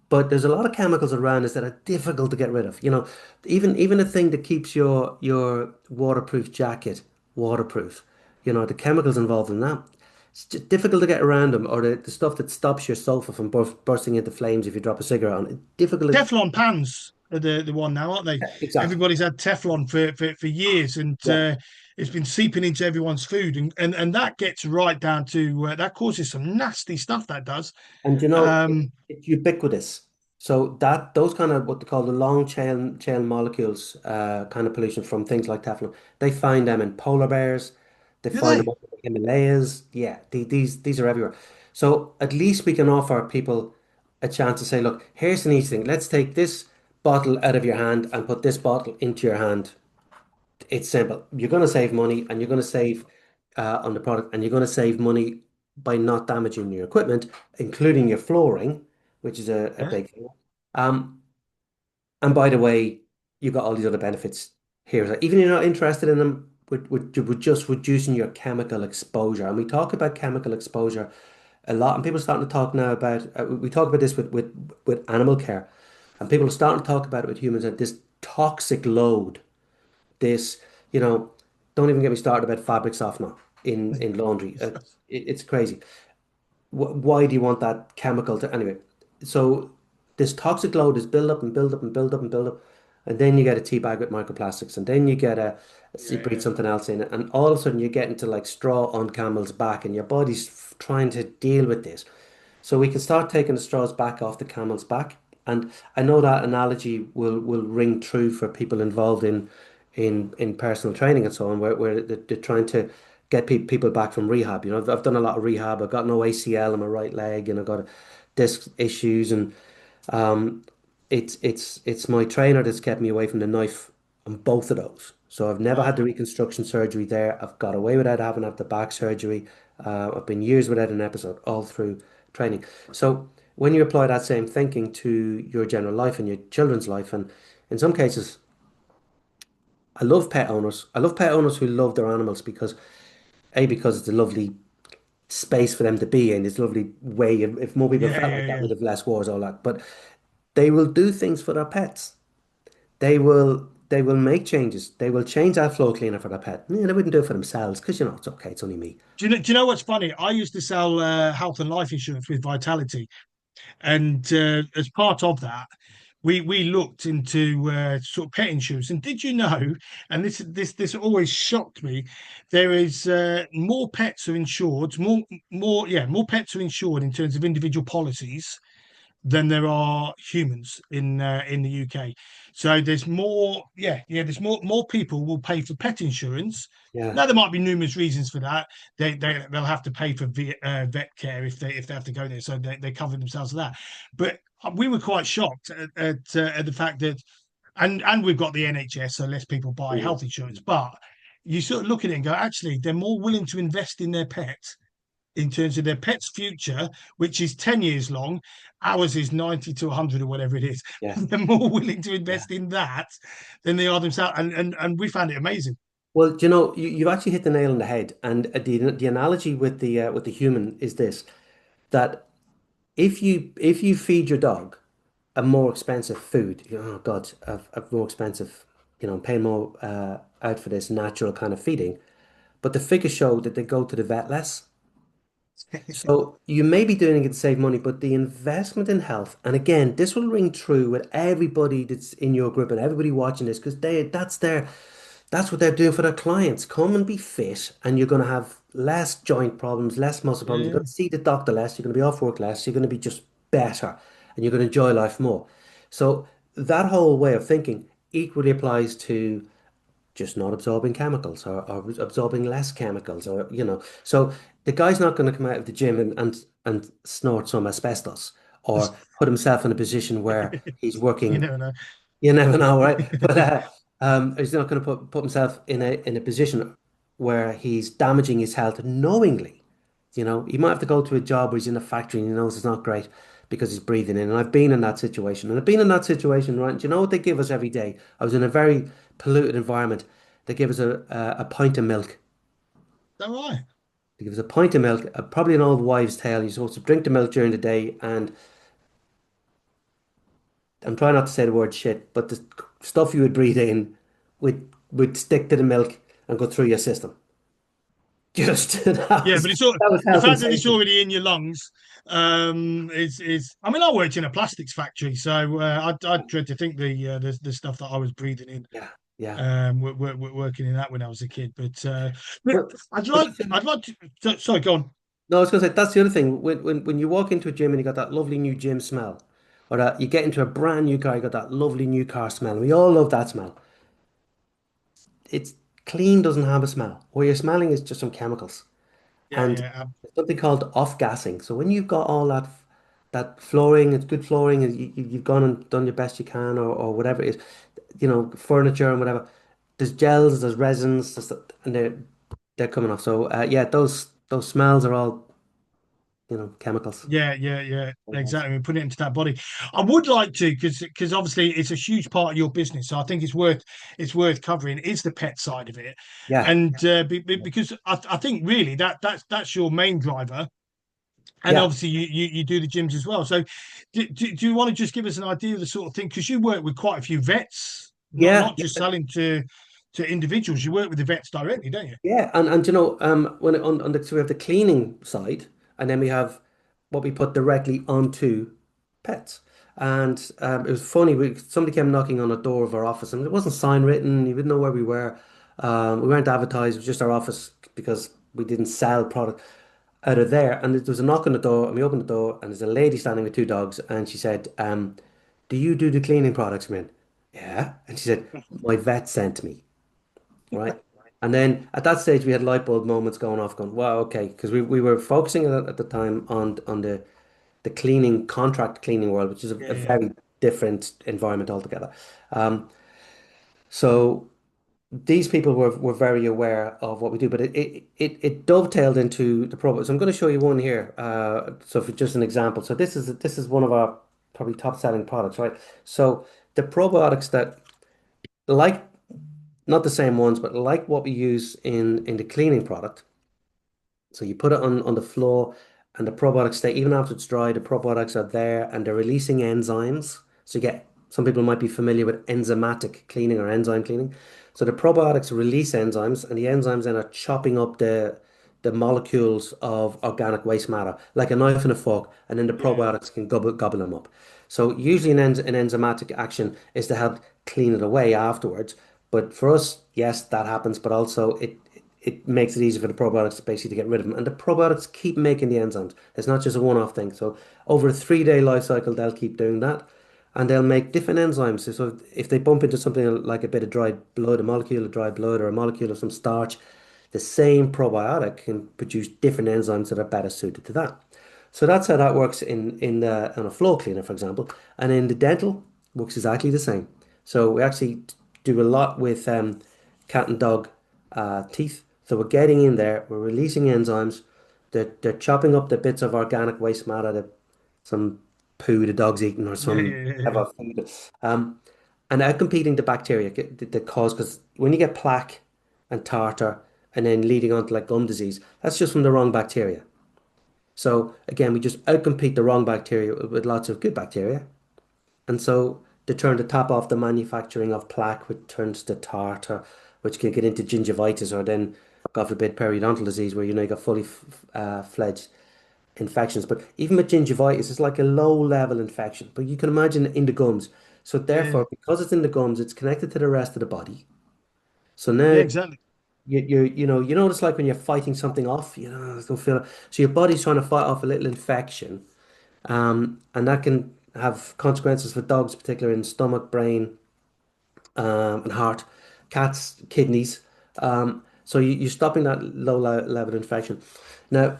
But there's a lot of chemicals around us that are difficult to get rid of. You know, even a thing that keeps your waterproof jacket waterproof. You know, the chemicals involved in that. It's just difficult to get around them, or the stuff that stops your sofa from bursting into flames if you drop a cigarette on it. Difficult. Teflon pans are the one now, aren't they? Exactly. Everybody's had Teflon for years, and Yeah. it's been seeping into everyone's food, and that gets right down to that causes some nasty stuff. That does. And you know, Um, it's ubiquitous. So that those kind of what they call the long chain molecules, kind of pollution from things like Teflon, they find them in polar bears, they do find they? them up in the Himalayas. Yeah, these are everywhere. So at least we can offer people a chance to say, look, here's an easy thing. Let's take this bottle out of your hand and put this bottle into your hand. It's simple. You're going to save money and you're going to save on the product and you're going to save money by not damaging your equipment, including your flooring, which is a Yeah. big thing. Um, and by the way, you've got all these other benefits here. So even if you're not interested in them, with just reducing your chemical exposure. And we talk about chemical exposure a lot, and people are starting to talk now about we talk about this with animal care, and people are starting to talk about it with humans, and this toxic load, this, you know, don't even get me started about fabric softener in laundry. It's crazy. Why do you want that chemical to anyway? So this toxic load is build up and build up and build up and build up, and then you get a tea bag with microplastics, and then you get you Yeah, breathe yeah. something else in it, and all of a sudden you get into like straw on camel's back, and your body's trying to deal with this. So we can start taking the straws back off the camel's back. And I know that analogy will ring true for people involved in personal training and so on, where they're trying to get people back from rehab. You know, I've done a lot of rehab. I've got no ACL in my right leg, and I've got disc issues, and um, it's my trainer that's kept me away from the knife on both of those. So I've never had the Wow. reconstruction surgery there. I've got away without having to have the back surgery. I've been years without an episode, all through training. So when you apply that same thinking to your general life and your children's life, and in some cases, I love pet owners. I love pet owners who love their animals because because it's a lovely space for them to be in. It's a lovely way. If more people Yeah, felt yeah, like that, yeah. we'd have less wars, all that. But they will do things for their pets. They will make changes. They will change that floor cleaner for their pet. Yeah, they wouldn't do it for themselves because it's okay. It's only me. Do you know what's funny? I used to sell health and life insurance with Vitality, and as part of that, we looked into sort of pet insurance. And did you know? And this always shocked me. There is more pets are insured, more pets are insured in terms of individual policies than there are humans in the UK. So there's more, there's more people will pay for pet insurance. Yeah. Now there might be numerous reasons for that. They'll have to pay for vet care if they have to go there, so they cover themselves for that. But we were quite shocked at the fact that, and we've got the NHS, so less people buy Mhm. health insurance. But you sort of look at it and go, actually, they're more willing to invest in their pet in terms of their pet's future, which is 10 years long. Ours is 90 to 100 or whatever it is. Yeah. They're more willing to Yeah. invest in that than they are themselves. And we found it amazing. Well, you've actually hit the nail on the head. And the analogy with the human is this, that if you feed your dog a more expensive food, oh God, a more expensive, I'm paying more out for this natural kind of feeding. But the figures show that they go to the vet less. So you may be doing it to save money, but the investment in health, and again, this will ring true with everybody that's in your group and everybody watching this, because that's what they're doing for their clients. Come and be fit, and you're going to have less joint problems, less muscle problems. You're Yeah, going to see the doctor less. You're going to be off work less. You're going to be just better, and you're going to enjoy life more. So that whole way of thinking equally applies to just not absorbing chemicals, or absorbing less chemicals, or so the guy's not going to come out of the gym and snort some asbestos, or put himself in a position where he's you working. never know. You never know, right? But he's not going to put himself in a position where he's damaging his health knowingly. He might have to go to a job where he's in a factory and he knows it's not great because he's breathing in. And I've been in that situation. And I've been in that situation, right? Do you know what they give us every day? I was in a very polluted environment. They give us a pint of milk. All right. They give us a pint of milk, probably an old wives' tale. You're supposed to drink the milk during the day, and I'm trying not to say the word shit, but the stuff you would breathe in would stick to the milk and go through your system. Just Yeah, but it's all that was the health and fact that it's safety. already in your lungs. Is I mean, I worked in a plastics factory, so I dread to think the stuff that I was breathing in. Yeah, yeah. Working in that when I was a kid. But But, but that's I'd like to. Sorry, go on. no, I was going to say that's the other thing. When you walk into a gym and you got that lovely new gym smell, or that you get into a brand new car, you got that lovely new car smell. And we all love that smell. It's clean doesn't have a smell. What you're smelling is just some chemicals. Yeah, And yeah, there's something called off-gassing. So when you've got all that flooring, it's good flooring, and you've gone and done your best you can, or whatever it is, furniture and whatever. There's gels, there's resins, and they're coming off. So yeah, those smells are all. chemicals. Yeah, exactly. We put it into that body. I would like to, because obviously it's a huge part of your business. So I think it's worth covering. Is the pet side of it, Yeah. and because I think really that's your main driver, and Yeah. obviously you do the gyms as well. So do you want to just give us an idea of the sort of thing? Because you work with quite a few vets, not Yeah. not just selling to individuals. You work with the vets directly, don't you? Yeah, and when on the so we have the cleaning side, and then we have what we put directly onto pets. And it was funny. Somebody came knocking on the door of our office, and it wasn't sign written. You didn't know where we were. We weren't advertised. It was just our office because we didn't sell product out of there. And there was a knock on the door, and we opened the door, and there's a lady standing with two dogs, and she said, "Do you do the cleaning products, man?" Yeah, and she said, "My vet sent me." Right? And then at that stage, we had light bulb moments going off, going, wow, okay, because we were focusing at the time on the cleaning, contract cleaning world, which is a Yeah, very different environment altogether. Um, so these people were very aware of what we do, but it dovetailed into the product. So I'm going to show you one here. So for just an example, so this is one of our probably top selling products, right? So the probiotics that like not the same ones, but like what we use in the cleaning product. So you put it on the floor and the probiotics stay, even after it's dry, the probiotics are there and they're releasing enzymes. So you get, some people might be familiar with enzymatic cleaning or enzyme cleaning. So the probiotics release enzymes and the enzymes then are chopping up the molecules of organic waste matter, like a knife and a fork, and then the yeah, probiotics can gobble them up. So usually an enzymatic action is to help clean it away afterwards. But for us, yes, that happens, but also it makes it easy for the probiotics basically to get rid of them. And the probiotics keep making the enzymes. It's not just a one-off thing. So over a 3-day life cycle, they'll keep doing that. And they'll make different enzymes. So if they bump into something like a bit of dried blood, a molecule of dried blood, or a molecule of some starch, the same probiotic can produce different enzymes that are better suited to that. So that's how that works on a floor cleaner, for example. And in the dental, works exactly the same. So we actually do a lot with cat and dog teeth. So we're getting in there, we're releasing enzymes. They're chopping up the bits of organic waste matter, some poo the dog's eating or yeah, some yeah, yeah. whatever food. Um, and outcompeting the bacteria that cause, because when you get plaque and tartar and then leading on to like gum disease, that's just from the wrong bacteria. So again, we just outcompete the wrong bacteria with lots of good bacteria. And so they turn the tap off the manufacturing of plaque, which turns to tartar, which can get into gingivitis or then, God forbid, periodontal disease, where you got fully fledged infections. But even with gingivitis, it's like a low level infection. But you can imagine in the gums. So Yeah, therefore, because it's in the gums, it's connected to the rest of the body. So yeah, now exactly. you know what it's like when you're fighting something off. I don't feel it. So your body's trying to fight off a little infection, and that can have consequences for dogs, particularly in stomach, brain, and heart. Cats, kidneys. So you're stopping that level infection. Now,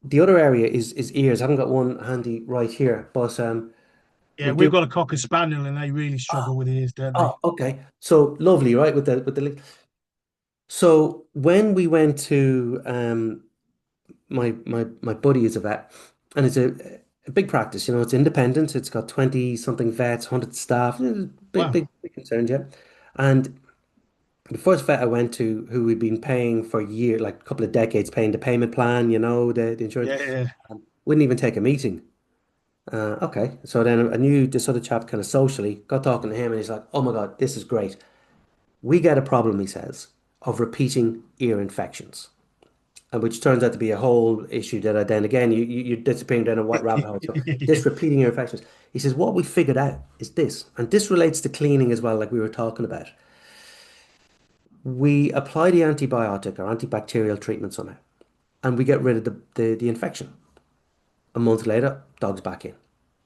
the other area is ears. I haven't got one handy right here, but Yeah, we we've do. got a cocker spaniel, and they really struggle with ears, don't they? Oh, okay. So lovely, right? With the. So when we went to my buddy is a vet, and it's a big practice. It's independent. It's got 20 something vets, 100 staff. Big, Wow. big, big concern, yeah. And the first vet I went to, who we'd been paying for years, like a couple of decades, paying the payment plan, the insurance, Yeah, yeah, wouldn't even take a meeting. Okay, so then I knew this other chap kind of socially, got talking to him, and he's like, "Oh my God, this is great. We get a problem," he says, "of repeating ear infections." And which turns out to be a whole issue that I then again you're disappearing down a white rabbit hole. So yeah. this repeating your infections. He says what we figured out is this, and this relates to cleaning as well, like we were talking about. We apply the antibiotic or antibacterial treatment somehow, and we get rid of the infection. A month later, dog's back in.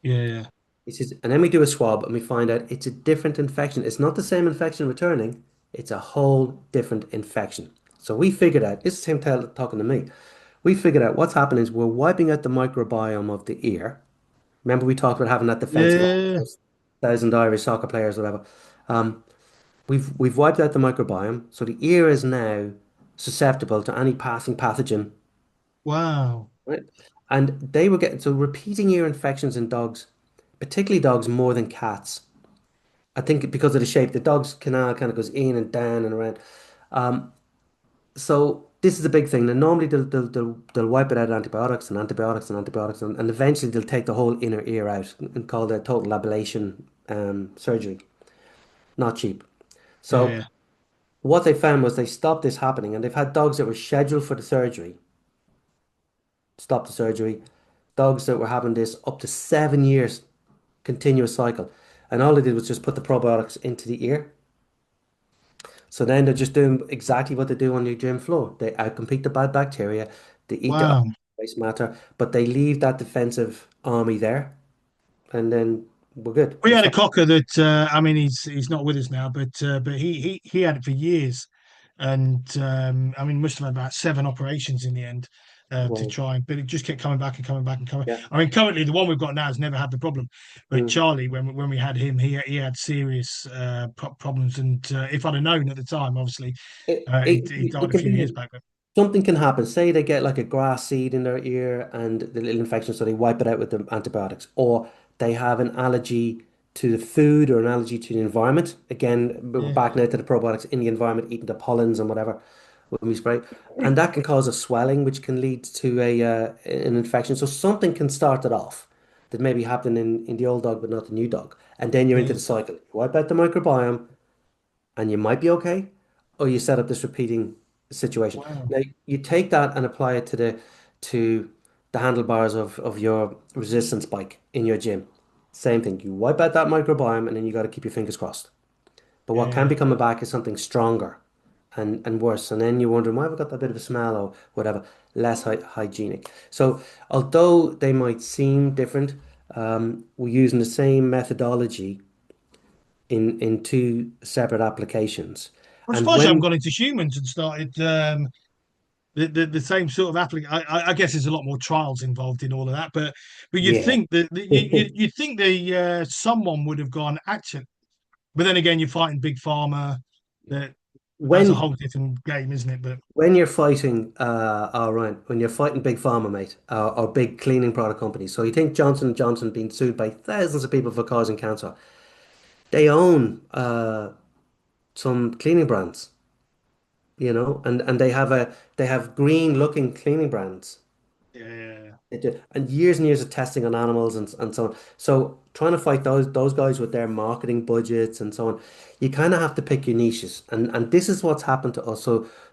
Yeah. He says, and then we do a swab and we find out it's a different infection. It's not the same infection returning, it's a whole different infection. So we figured out, this is him talking to me. We figured out what's happening is we're wiping out the microbiome of the ear. Remember we talked about having that defensive arm, Yeah. those 1,000 Irish soccer players, whatever. Um, we've wiped out the microbiome, so the ear is now susceptible to any passing pathogen, Wow. right? And they were getting so repeating ear infections in dogs, particularly dogs more than cats. I think because of the shape, the dog's canal kind of goes in and down and around. Um, so this is a big thing. And normally they'll wipe it out with antibiotics and antibiotics and antibiotics, and eventually they'll take the whole inner ear out and call it total ablation surgery. Not cheap. Yeah, So yeah. what they found was they stopped this happening, and they've had dogs that were scheduled for the surgery, stop the surgery. Dogs that were having this up to 7 years continuous cycle. And all they did was just put the probiotics into the ear. So then they're just doing exactly what they do on your gym floor. They outcompete the bad bacteria, they eat the Wow. waste matter, but they leave that defensive army there, and then we're good. We We had a stop. cocker that I mean he's not with us now, but he had it for years, and I mean must have had about 7 operations in the end to Well, try, but it just kept coming back and coming back and coming. yeah. I mean currently the one we've got now has never had the problem, but Mm. Charlie when we had him he had serious problems, and if I'd have known at the time, obviously he It died a can few years be back. But something can happen. Say they get like a grass seed in their ear and the little infection, so they wipe it out with the antibiotics, or they have an allergy to the food or an allergy to the environment. Again, we're yeah, back now to the probiotics in the environment, eating the pollens and whatever when we spray, and that can cause a swelling, which can lead to an infection. So something can start it off that maybe happened in the old dog, but not the new dog, and then you're into yeah, the cycle. You wipe out the microbiome and you might be okay, or you set up this repeating situation. wow, Now you take that and apply it to the handlebars of your resistance bike in your gym. Same thing. You wipe out that microbiome and then you got to keep your fingers crossed. But what can yeah. be coming back is something stronger and worse. And then you're wondering why have I got that bit of a smell or whatever, less hygienic. So although they might seem different, we're using the same methodology in two separate applications. I'm And surprised you haven't when gone into humans and started the same sort of application. I guess there's a lot more trials involved in all of that, but you'd yeah, think that you think the someone would have gone action, but then again, you're fighting big pharma. That that's a when whole different game, isn't it? But when you're fighting Ryan, when you're fighting big pharma, mate, or big cleaning product companies, so you think Johnson& Johnson being sued by thousands of people for causing cancer, they own some cleaning brands, and they have green looking cleaning brands. yeah, They do. And years of testing on animals and so on. So trying to fight those guys with their marketing budgets and so on, you kind of have to pick your niches. And this is what's happened to us.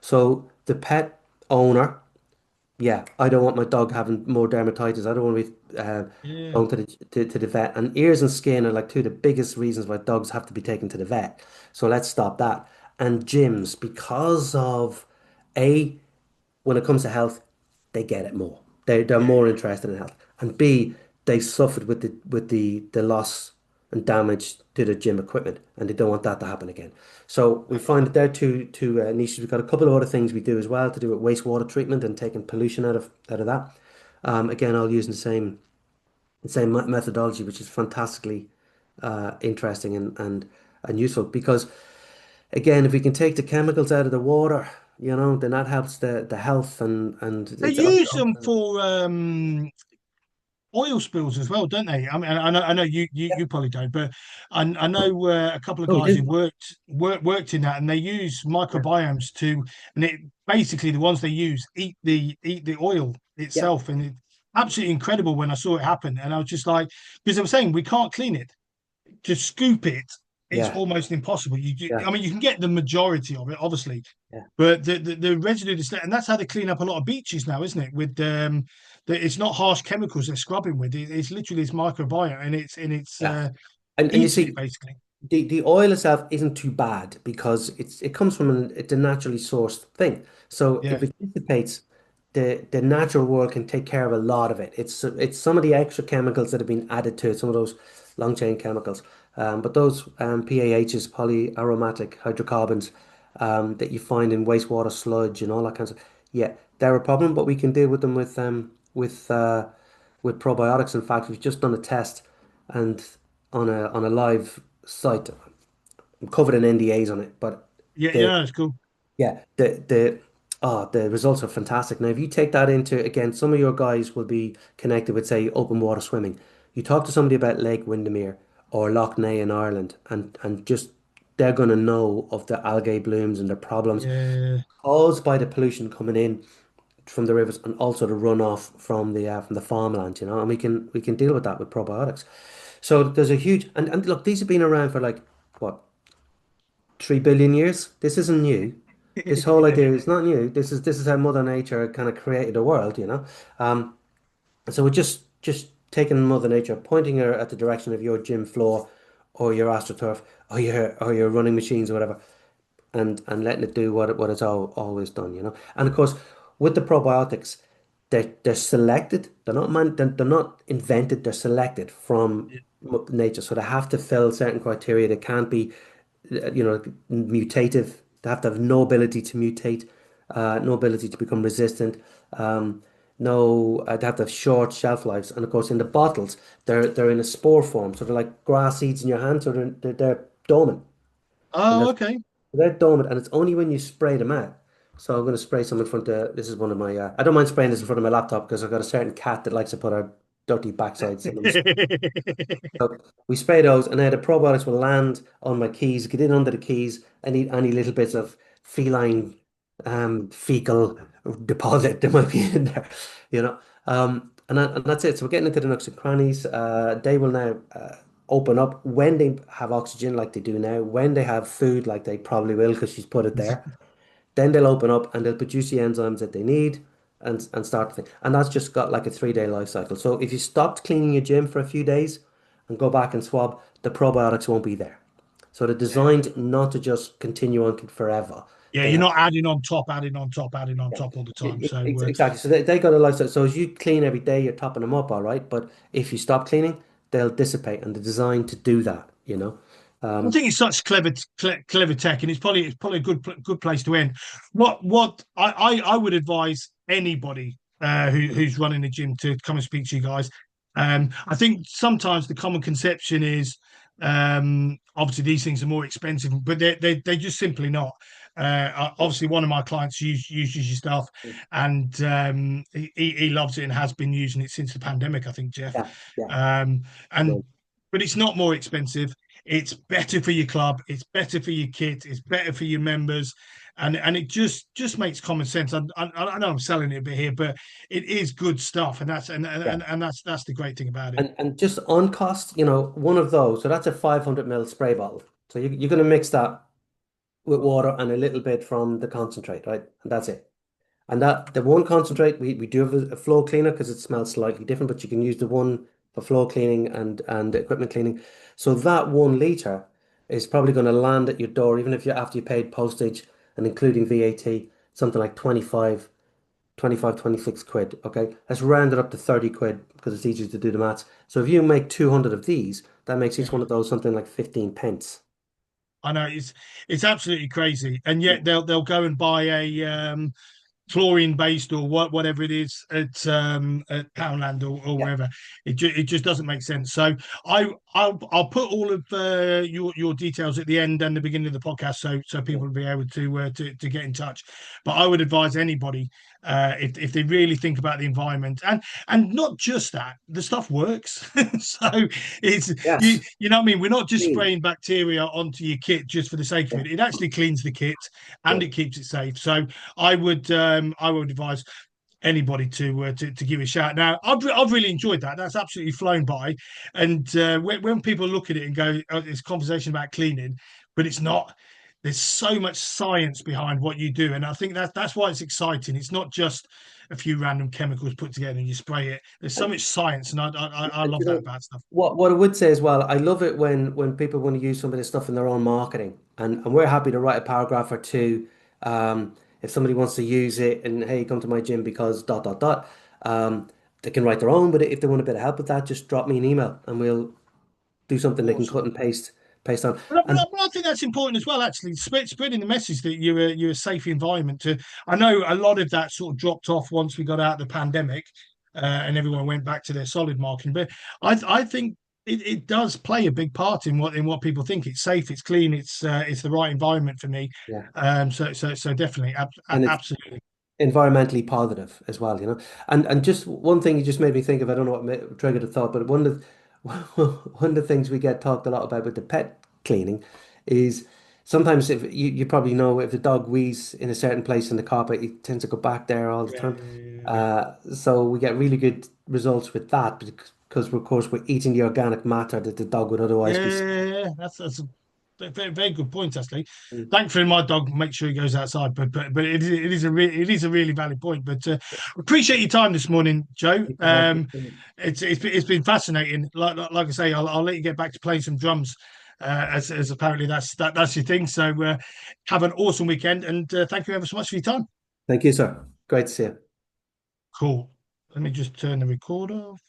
So the pet owner, yeah, I don't want my dog having more dermatitis. I don't want to be yeah, going to the vet. And ears and skin are like two of the biggest reasons why dogs have to be taken to the vet. So let's stop that. And gyms, because of A, when it comes to health, they get it more. They're yeah, more yeah. interested in health. And B, they suffered with the loss and damage to the gym equipment, and they don't want that to happen again. So we find that there are two niches. We've got a couple of other things we do as well to do with wastewater treatment and taking pollution out of that. Again, I'll use the same methodology, which is fantastically interesting and useful because again, if we can take the chemicals out of the water, then that helps the health and They it's use them for oil spills as well, don't they? I mean, I know you probably don't, but I know a couple of oh, we guys do. who worked in that, and they use Yeah, microbiomes to, and it basically the ones they use eat the oil yeah, itself, and it's absolutely incredible when I saw it happen, and I was just like, because I was saying we can't clean it, to scoop it, it's yeah, almost impossible. yeah, I mean, you can get the majority of it, obviously, yeah, but the residue that's and that's how they clean up a lot of beaches now, isn't it? With it's not harsh chemicals they're scrubbing with. It's literally this microbiome, and it's yeah. And you eating it see, basically. the oil itself isn't too bad because it comes from it's a naturally sourced thing. So Yeah, if it dissipates, the natural world can take care of a lot of it. It's some of the extra chemicals that have been added to it, some of those long chain chemicals. But those PAHs, polyaromatic hydrocarbons, that you find in wastewater sludge and all that kinds of, yeah, they're a problem. But we can deal with them with probiotics. In fact, we've just done a test and on a live site. I'm covered in NDAs on it, but yeah, the yeah. That's cool. yeah the Oh, the results are fantastic. Now, if you take that into, again, some of your guys will be connected with, say, open water swimming. You talk to somebody about Lake Windermere or Lough Neagh in Ireland, and just they're going to know of the algae blooms and the problems Yeah. caused by the pollution coming in from the rivers and also the runoff from the farmland, and we can deal with that with probiotics. So there's a huge and look, these have been around for like what 3 billion years. This isn't new. This whole idea is not new. This is how Mother Nature kind of created the world. Um, so we're just taking Mother Nature, pointing her at the direction of your gym floor, or your AstroTurf, or your running machines or whatever, and letting it do what it's always done. And of course, with the probiotics, they're selected. They're not invented. They're selected from nature, so they have to fill certain criteria. They can't be mutative. They have to have no ability to mutate, no ability to become resistant. No, they have to have short shelf lives. And of course, in the bottles, they're in a spore form, so they're like grass seeds in your hand, so they're dormant, and Oh, that's okay. they're dormant, and it's only when you spray them out. So I'm going to spray some in front of. This is one of my. I don't mind spraying this in front of my laptop because I've got a certain cat that likes to put her dirty backsides in them. So we spray those, and then the probiotics will land on my keys, get in under the keys, any little bits of feline fecal deposit that might be in there, you know. And that's it. So we're getting into the nooks and crannies. They will now open up when they have oxygen, like they do now, when they have food, like they probably will, because she's put it there. Then they'll open up and they'll produce the enzymes that they need and start the thing. And that's just got like a 3-day life cycle. So if you stopped cleaning your gym for a few days and go back and swab, the probiotics won't be there. So they're Yeah. designed not to just continue on forever. Yeah, They you're have, not adding on top, adding on top, adding on yeah, top all the time. So exactly. So they got a life cycle. So as you clean every day, you're topping them up, all right. But if you stop cleaning, they'll dissipate, and they're designed to do that. I Um, think it's such clever tech, and it's probably a good place to end. What I would advise anybody who's running a gym to come and speak to you guys. I think sometimes the common conception is obviously these things are more expensive, but they're just simply not. Obviously, one of my clients uses your stuff, and he loves it and has been using it since the pandemic. I think Jeff, yeah, yeah. um, Yeah. and but it's not more expensive. It's better for your club. It's better for your kit. It's better for your members, and it just makes common sense. I know I'm selling it a bit here, but it is good stuff, and that's Yeah. and that's the great thing about it. And just on cost, one of those, so that's a 500 ml spray bottle. So you're going to mix that with water and a little bit from the concentrate, right? And that's it. And the one concentrate, we do have a floor cleaner because it smells slightly different, but you can use the one for floor cleaning and equipment cleaning. So that 1 liter is probably going to land at your door, even if you after you paid postage and including VAT, something like 26 quid. Okay. Let's round it up to 30 quid because it's easier to do the maths. So if you make 200 of these, that makes Yeah. each one of those something like 15 pence. I know it's absolutely crazy, and Yeah. yet they'll go and buy a chlorine based or whatever it is at Poundland or Yeah. wherever. It just doesn't make sense. So I'll put all of your details at the end and the beginning of the podcast, so Yeah. people will be able to get in touch. But I would advise anybody if they really think about the environment and not just that, the stuff works. So it's Yes. you know what I mean. We're not just Clean. spraying bacteria onto your kit just for the sake of Yeah. it. It actually cleans the kit and Yeah. it keeps it safe. So I would advise anybody to give it a shout. Now I've really enjoyed that. That's absolutely flown by, and when people look at it and go, oh, it's a conversation about cleaning, but it's not. There's so much science behind what you do, and I think that's why it's exciting. It's not just a few random chemicals put together and you spray it. There's so And, much science, and I and love you that know about stuff. what I would say as well, I love it when people want to use some of this stuff in their own marketing, and we're happy to write a paragraph or two. If somebody wants to use it and hey, come to my gym because dot dot dot, they can write their own. But if they want a bit of help with that, just drop me an email and we'll do something they can Awesome. cut and paste on. And But I think that's important as well. Actually, spreading the message that you're a safe environment. To I know a lot of that sort of dropped off once we got out of the pandemic, and everyone went back to their solid marketing. But I think it does play a big part in what people think. It's safe, it's clean, it's the right environment for me. yeah, So definitely, and it's absolutely. environmentally positive as well, you know. And just one thing you just made me think of, I don't know what triggered a thought, but one of the one of the things we get talked a lot about with the pet cleaning is sometimes if you probably know if the dog wheezes in a certain place in the carpet, it tends to go back there all the Yeah, time. yeah, So we get really good results with that because of course we're eating the organic matter that the dog would otherwise be. yeah. That's a very, very good point, actually. Mm. Thankfully, my dog makes sure he goes outside, but it is a really valid point. But appreciate your time this morning, Joe. It's been fascinating. Like I say, I'll let you get back to playing some drums, as apparently that's your thing. So have an awesome weekend, and thank you ever so much for your time. Thank you, sir. Great to see you. Cool. Let me just turn the recorder off.